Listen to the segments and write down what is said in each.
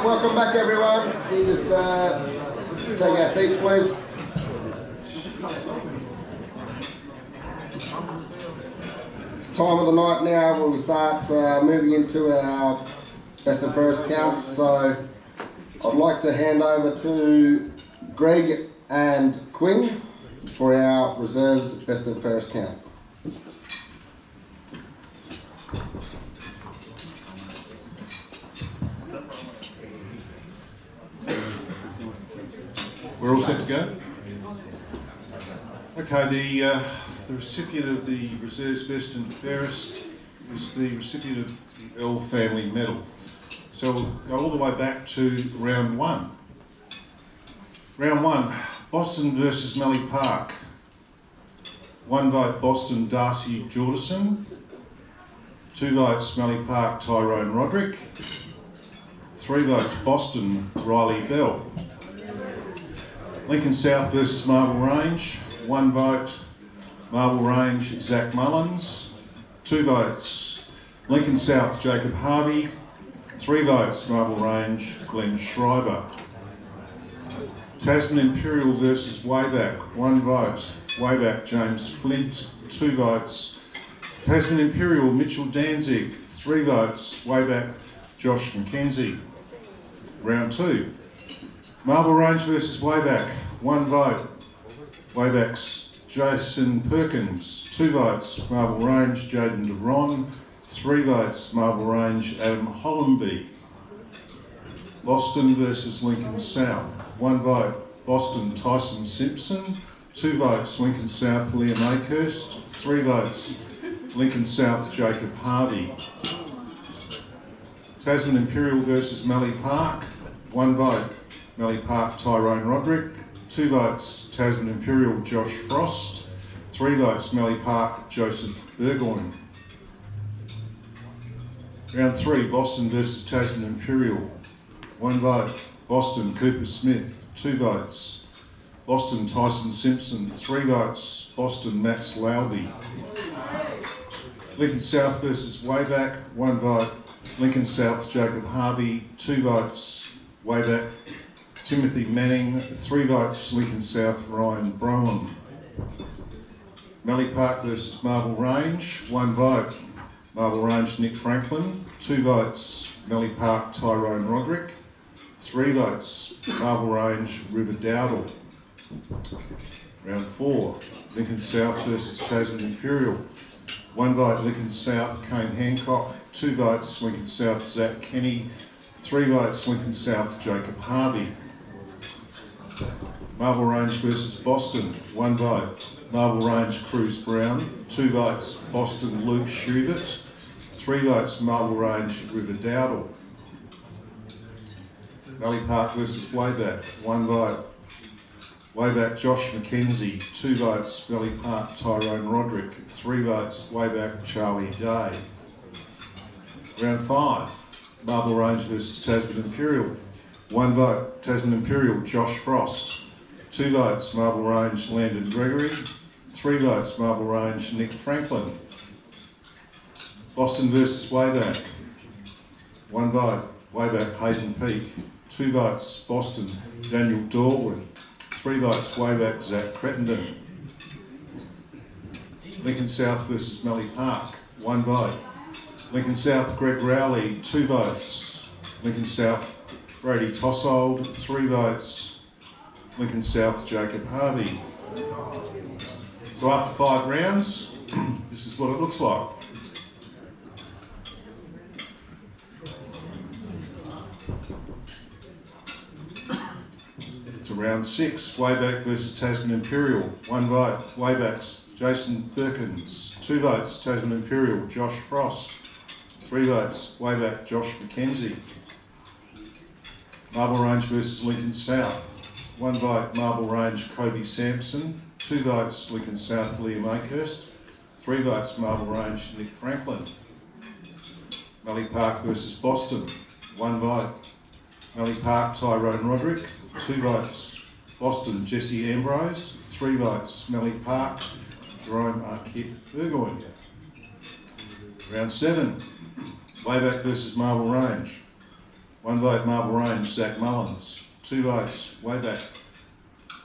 Welcome back, everyone. Can you just take our seats, please? It's time of the night now where we start moving into our best and fairest counts. So I'd like to hand over to Greg and Quinn for our reserves best and fairest count. We're all set to go? Okay, the recipient of the Reserves Best and Fairest is the recipient of the L Family Medal. So we'll go all the way back to round one. Round one, Boston versus Mallee Park. 1 vote Boston, Darcy Jordison. 2 votes Mallee Park, Tyrone Roderick. 3 votes Boston, Riley Bell. Lincoln South versus Marble Range, 1 vote Marble Range, Zach Mullins. 2 votes Lincoln South, Jacob Harvey. 3 votes Marble Range, Glenn Schreiber. Tasman Imperial versus Wayback, 1 vote Wayback, James Flint. 2 votes Tasman Imperial, Mitchell Danzig. 3 votes Wayback, Josh McKenzie. Round 2. Marble Range versus Wayback, 1 vote Wayback's Jason Perkins. 2 votes Marble Range, Jaden DeRon. 3 votes Marble Range, Adam Hollenby. Boston versus Lincoln South, 1 vote Boston, Tyson Simpson. 2 votes Lincoln South, Liam Akehurst. 3 votes Lincoln South, Jacob Harvey. Tasman Imperial versus Mallee Park, 1 vote Mallee Park, Tyrone Roderick. 2 votes Tasman Imperial, Josh Frost. 3 votes Mallee Park, Joseph Burgoyne. Round 3, Boston versus Tasman Imperial. 1 vote Boston, Cooper Smith. 2 votes Boston, Tyson Simpson. 3 votes Boston, Max Lowby. Lincoln South versus Wayback, 1 vote Lincoln South, Jacob Harvey. 2 votes Wayback, Timothy Manning. 3 votes Lincoln South, Ryan Brown. Mallee Park versus Marble Range, 1 vote Marble Range, Nick Franklin. 2 votes Mallee Park, Tyrone Roderick. 3 votes Marble Range, River Dowdle. Round 4, Lincoln South versus Tasman Imperial. 1 vote Lincoln South, Kane Hancock. 2 votes Lincoln South, Zach Kenny. 3 votes Lincoln South, Jacob Harvey. Marble Range versus Boston, 1 vote Marble Range, Cruz Brown. 2 votes Boston, Luke Schubert. 3 votes Marble Range, River Dowdle. Mallee Park versus Wayback, 1 vote Wayback, Josh McKenzie. 2 votes Mallee Park, Tyrone Roderick. 3 votes Wayback, Charlie Day. Round 5, Marble Range versus Tasman Imperial. 1 vote Tasman Imperial, Josh Frost. 2 votes Marble Range, Landon Gregory. 3 votes Marble Range, Nick Franklin. Boston versus Wayback, 1 vote Wayback, Hayden Peake. 2 votes Boston, Daniel Dorwood. 3 votes Wayback, Zach Cretenden. Lincoln South versus Mallee Park, 1 vote Lincoln South, Greg Rowley. 2 votes Lincoln South, Brady Tossold. 3 votes Lincoln South, Jacob Harvey. So after 5 rounds, this is what it looks like. To round 6, Wayback versus Tasman Imperial. 1 vote Wayback's Jason Perkins. 2 votes. Tasman Imperial, Josh Frost. 3 votes. Wayback, Josh McKenzie. Marble Range versus Lincoln South. 1 vote, Marble Range, Kobe Sampson. 2 votes, Lincoln South, Liam Akehurst. 3 votes, Marble Range, Nick Franklin. Mallee Park versus Boston. 1 vote, Mallee Park, Tyrone Roderick. 2 votes, Boston, Jesse Ambrose. 3 votes, Mallee Park, Jerome Arquette Burgoyne. Round 7, Wayback versus Marble Range. 1 vote, Marble Range, Zach Mullins. 2 votes, Wayback,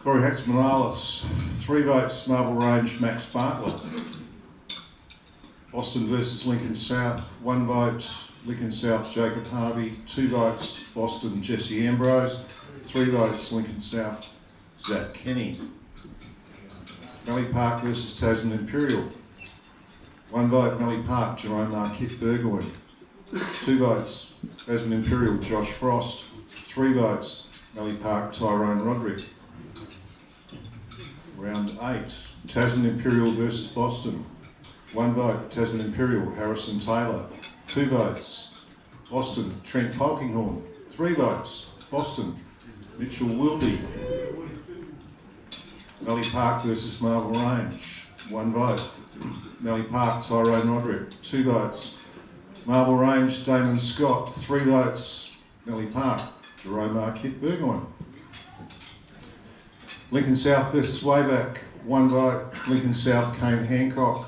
Corey Hatzmanalis. 3 votes, Marble Range, Max Bartlett. Boston versus Lincoln South. 1 vote, Lincoln South, Jacob Harvey. 2 votes, Boston, Jesse Ambrose. 3 votes, Lincoln South, Zach Kenny. Mallee Park versus Tasman Imperial. 1 vote, Mallee Park, Jerome Arquette Burgoyne. 2 votes, Tasman Imperial, Josh Frost. 3 votes, Mallee Park, Tyrone Roderick. Round 8, Tasman Imperial versus Boston. 1 vote, Tasman Imperial, Harrison Taylor. 2 votes, Boston, Trent Polkinghorne. 3 votes, Boston, Mitchell Wilby. Mallee Park versus Marble Range. 1 vote, Mallee Park, Tyrone Roderick. 2 votes, Marble Range, Damon Scott. 3 votes, Mallee Park, Jerome Arquette Burgoyne. Lincoln South versus Wayback. 1 vote, Lincoln South, Kane Hancock.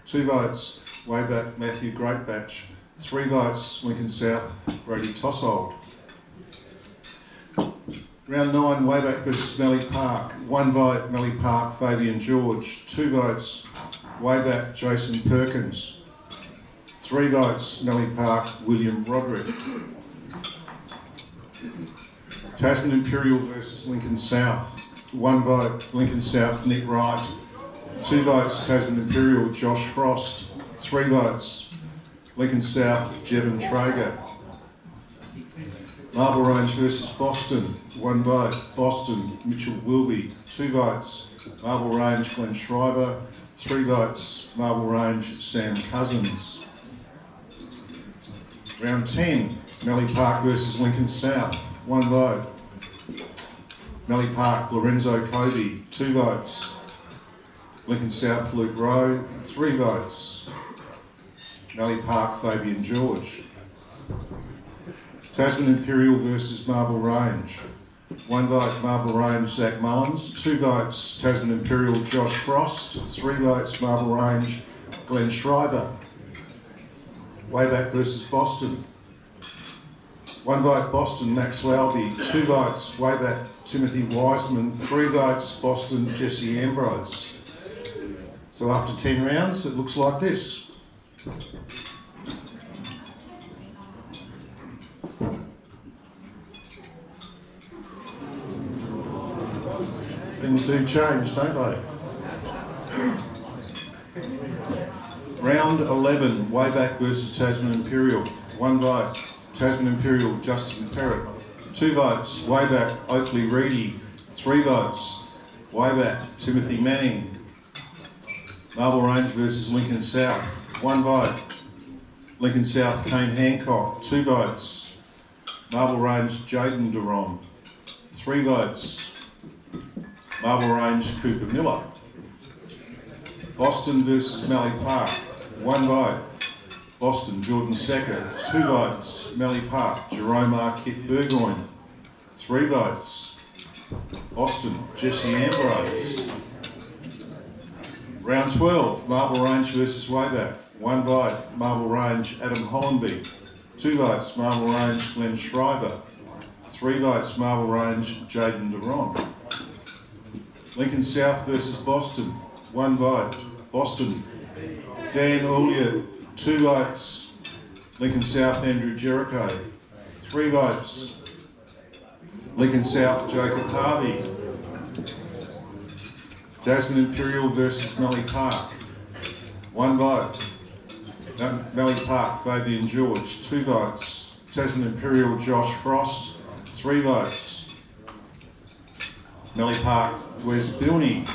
2 votes, Wayback, Matthew Greatbatch. 3 votes, Lincoln South, Brady Tossold. Round 9, Wayback versus Mallee Park. 1 vote, Mallee Park, Fabian George. 2 votes, Wayback, Jason Perkins. 3 votes, Mallee Park, William Roderick. Tasman Imperial versus Lincoln South. 1 vote, Lincoln South, Nick Wright. 2 votes, Tasman Imperial, Josh Frost. 3 votes, Lincoln South, Jevon Traeger. Marble Range versus Boston. 1 vote, Boston, Mitchell Wilby. 2 votes, Marble Range, Glenn Schreiber. 3 votes, Marble Range, Sam Cousins. Round 10, Mallee Park versus Lincoln South. 1 vote, Mallee Park, Lorenzo Kobe. 2 votes, Lincoln South, Luke Rowe. 3 votes, Mallee Park, Fabian George. Tasman Imperial versus Marble Range. 1 vote, Marble Range, Zach Mullins. 2 votes, Tasman Imperial, Josh Frost. 3 votes, Marble Range, Glenn Schreiber. Wayback versus Boston. 1 vote, Boston, Max Lalby. 2 votes, Wayback, Timothy Wiseman. 3 votes, Boston, Jesse Ambrose. So after 10 rounds, it looks like this. Things do change, don't they? Round 11, Wayback versus Tasman Imperial. 1 vote, Tasman Imperial, Justin Perrott. 2 votes, Wayback, Oakley Reedy. 3 votes, Wayback, Timothy Manning. Marble Range versus Lincoln South. 1 vote, Lincoln South, Kane Hancock. 2 votes, Marble Range, Jaden Deron. 3 votes, Marble Range, Cooper Miller. Boston versus Mallee Park. 1 vote, Boston, Jordan Secker. 2 votes, Mallee Park, Jerome Arquette Burgoyne. 3 votes, Boston, Jesse Ambrose. Round 12, Marble Range versus Wayback. 1 vote, Marble Range, Adam Hollenby. 2 votes, Marble Range, Glenn Schreiber. 3 votes, Marble Range, Jaden Deron. Lincoln South versus Boston. 1 vote, Boston, Dan Ulia. 2 votes, Lincoln South, Andrew Jericho. 3 votes, Lincoln South, Jacob Harvey. Tasman Imperial versus Mallee Park. 1 vote, Mallee Park, Fabian George. 2 votes, Tasman Imperial, Josh Frost. 3 votes, Mallee Park, Wes Bilney.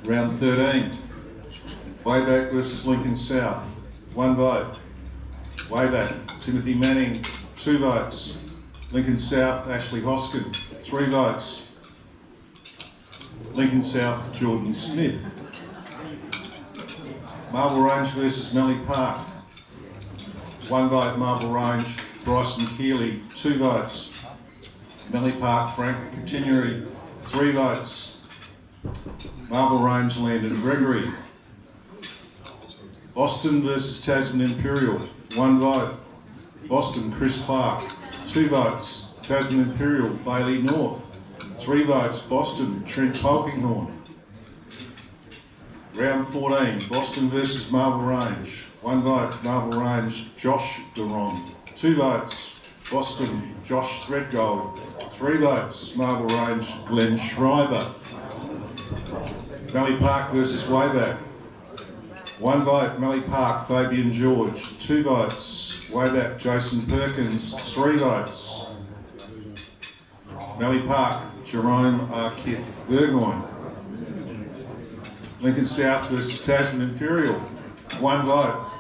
Round 13, Wayback versus Lincoln South, 1 vote. Wayback, Timothy Manning, 2 votes. Lincoln South, Ashley Hoskin, 3 votes. Lincoln South, Jordan Smith. Marble Range versus Mallee Park, 1 vote Marble Range, Bryson Keeley, 2 votes. Mallee Park, Frank Continuary, 3 votes. Marble Range, Landon Gregory. Boston versus Tasman Imperial, 1 vote. Boston, Chris Clark, 2 votes. Tasman Imperial, Bailey North, 3 votes. Boston, Trent Polkinghorn. Round 14, Boston versus Marble Range, 1 vote. Marble Range, Josh Duron, 2 votes. Boston, Josh Threadgold, 3 votes. Marble Range, Glenn Schreiber. Mallee Park versus Wayback, 1 vote. Mallee Park, Fabian George, 2 votes. Wayback, Jason Perkins, 3 votes. Mallee Park, Jerome Arquette Burgoyne. Lincoln South versus Tasman Imperial, 1 vote.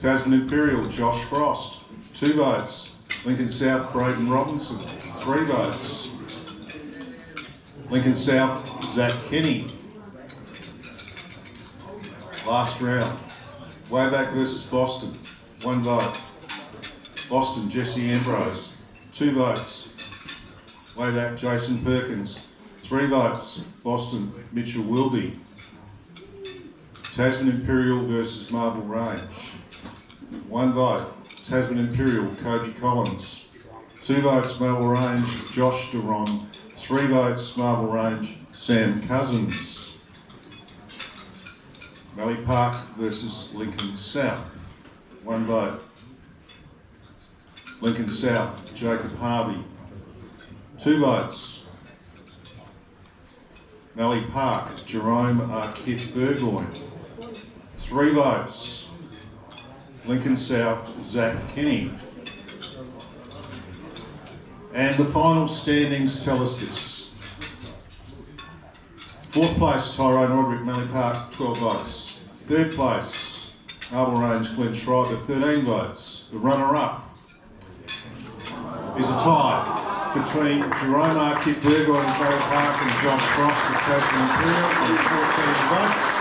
Tasman Imperial, Josh Frost, 2 votes. Lincoln South, Braden Robinson, 3 votes. Lincoln South, Zach Kenny. Last round, Wayback versus Boston, 1 vote. Boston, Jesse Ambrose, 2 votes. Wayback, Jason Perkins, 3 votes. Boston, Mitchell Wilby. Tasman Imperial versus Marble Range, 1 vote. Tasman Imperial, Cody Collins, 2 votes. Marble Range, Josh Duron, 3 votes. Marble Range, Sam Cousins. Mallee Park versus Lincoln South, 1 vote. Lincoln South, Jacob Harvey, 2 votes. Mallee Park, Jerome Arquette Burgoyne, 3 votes. Lincoln South, Zach Kenny. And the final standings tell us this. 4th place, Tyrone Roderick, Mallee Park, 12 votes. 3rd place, Marble Range, Glenn Schreiber, 13 votes. The runner-up is a tie between Jerome Arquette Burgoyne of Mallee Park and Josh Frost of Tasman Imperial on 14 votes.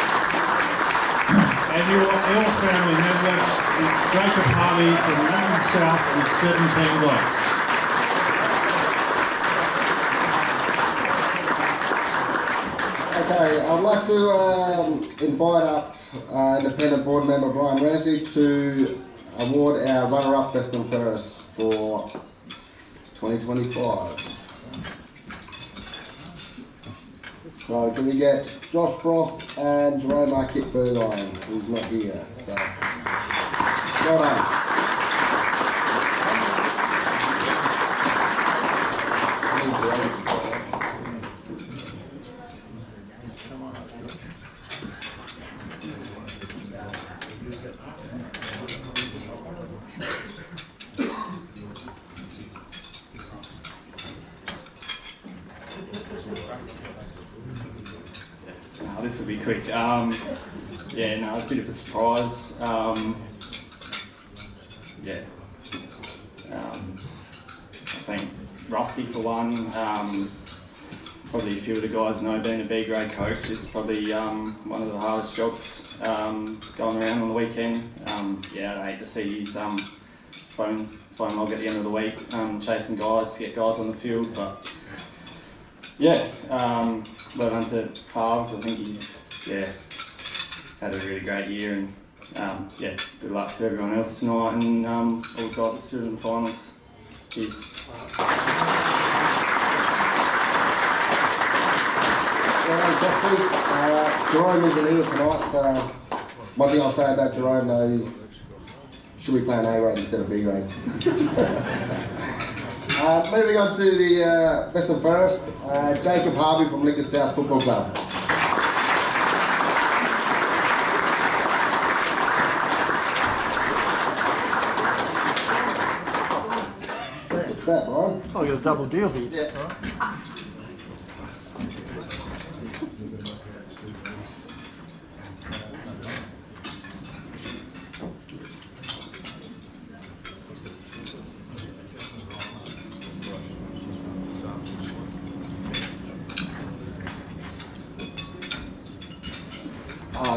And your family members is Jacob Harvey from Lincoln South with 17 votes. Okay, I'd like to invite up independent board member Brian Ramsey to award our runner-up best and fairest for 2025. So can we get Josh Frost and Jerome Arquette Burgoyne, who's not here. So well done. This will be quick. Yeah, no, a bit of a surprise. I think Rusty for one. Probably a few of the guys know being a B grade coach, it's probably one of the hardest jobs going around on the weekend. Yeah, I'd hate to see his phone log at the end of the week, chasing guys to get guys on the field, but yeah, well done to Halves. I think he's had a really great year, and yeah, good luck to everyone else tonight and all the guys that stood in the finals. Cheers. Jerome isn't here tonight, so one thing I'll say about Jerome though is should be playing A grade instead of B grade. Moving on to the best and fairest, Jacob Harvey from Lincoln South Football Club. What's that, Brian? Oh, you got a double deal here. Yeah.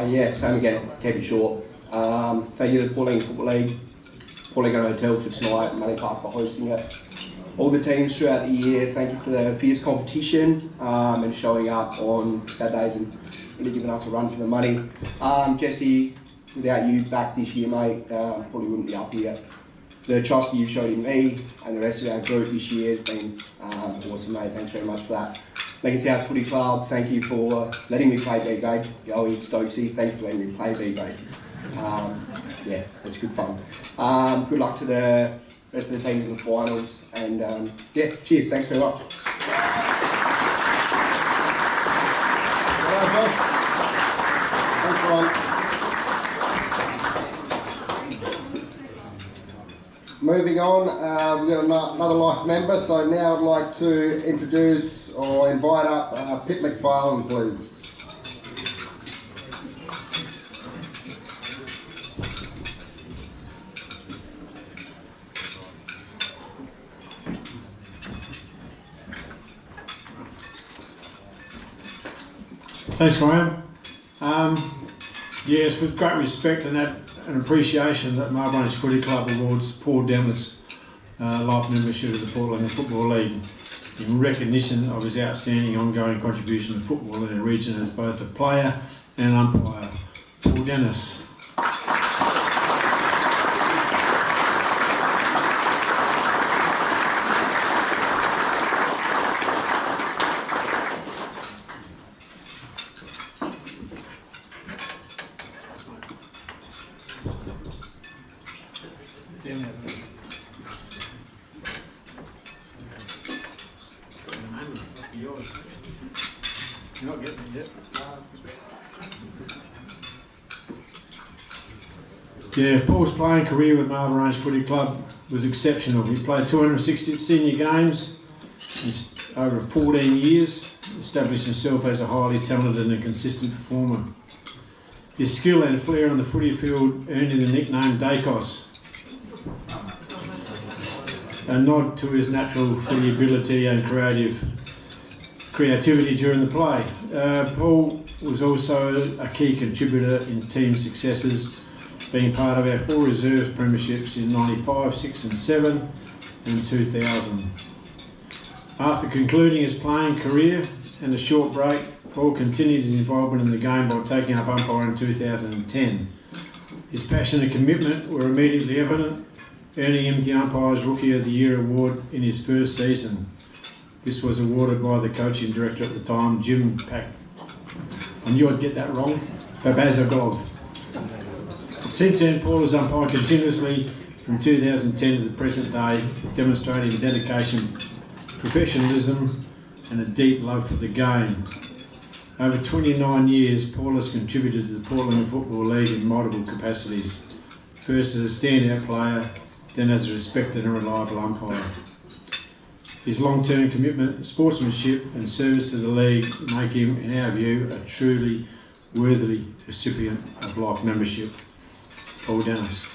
Yeah, same again, keep it short. Thank you to the Pauline Football League, Pauline Hotel for tonight, and Mallee Park for hosting it. All the teams throughout the year, thank you for the fierce competition and showing up on Saturdays and really giving us a run for the money. Jesse, without you back this year, mate, probably wouldn't be up here. The trust you've showed in me and the rest of our group this year has been awesome, mate. Thanks very much for that. Lincoln South Footy Club, thank you for letting me play B grade. Yoey, Stokesy, thank you for letting me play B grade. Yeah, it's good fun. Good luck to the rest of the teams in the finals, and yeah, cheers. Thanks very much. Thanks, Ron. Moving on, we've got another Life member, so now I'd like to introduce or invite up Pip McFarlane, please. Thanks, Graham. Yes, with great respect and appreciation that Marlborough Footy Club awards Paul Dennis life membership of the Portland Football League in recognition of his outstanding ongoing contribution to football in the region as both a player and an umpire. Paul Dennis. You're not getting it yet. Yeah, Paul's playing career with Marlborough Footy Club was exceptional. He played 260 senior games in over 14 years, established himself as a highly talented and consistent performer. His skill and flair on the footy field earned him the nickname Dacos, a nod to his natural footy ability and creativity during the play. Paul was also a key contributor in team successes, being part of our 4 reserves premierships in 95, 6 and 7 and 2000. After concluding his playing career and a short break, Paul continued his involvement in the game by taking up umpiring in 2010. His passion and commitment were immediately evident, earning him the Umpire's Rookie of the Year award in his first season. This was awarded by the coaching director at the time, Jim Pack. I knew I'd get that wrong, Babazagov. Since then, Paul has umpired continuously from 2010 to the present day, demonstrating dedication, professionalism and a deep love for the game. Over 29 years, Paul has contributed to the Portland Football League in multiple capacities. First as a standout player, then as a respected and reliable umpire. His long-term commitment, sportsmanship and service to the league make him, in our view, a truly worthy recipient of life membership. Paul Dennis.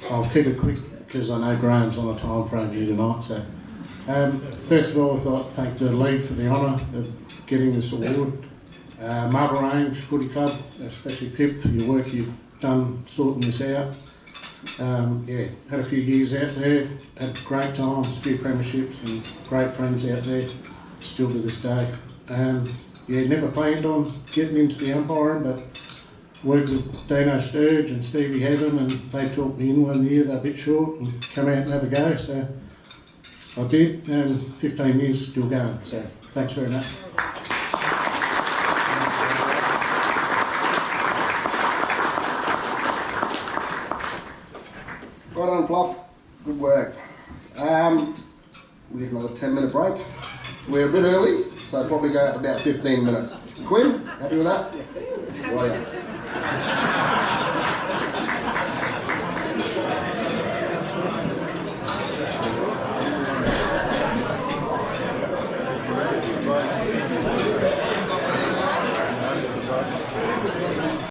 I'll keep it quick because I know Graham's on a time frame here tonight. So, first of all, I thought to thank the league for the honour of getting this award. Marlborough Footy Club, especially Pip, for your work you've done sorting this out. Yeah, had a few years out there, had great times, a few premierships and great friends out there, still to this day. Yeah, never planned on getting into the umpiring, but worked with Dino Sturge and Stevie Heaven, and they talked me in one year. They're a bit short and come out and have a go, so I did, and 15 years still going, so thanks very much. Fluff. Good work. We get another 10-minute break. We're a bit early, so probably go out about 15 minutes. Quinn, happy with that? Right.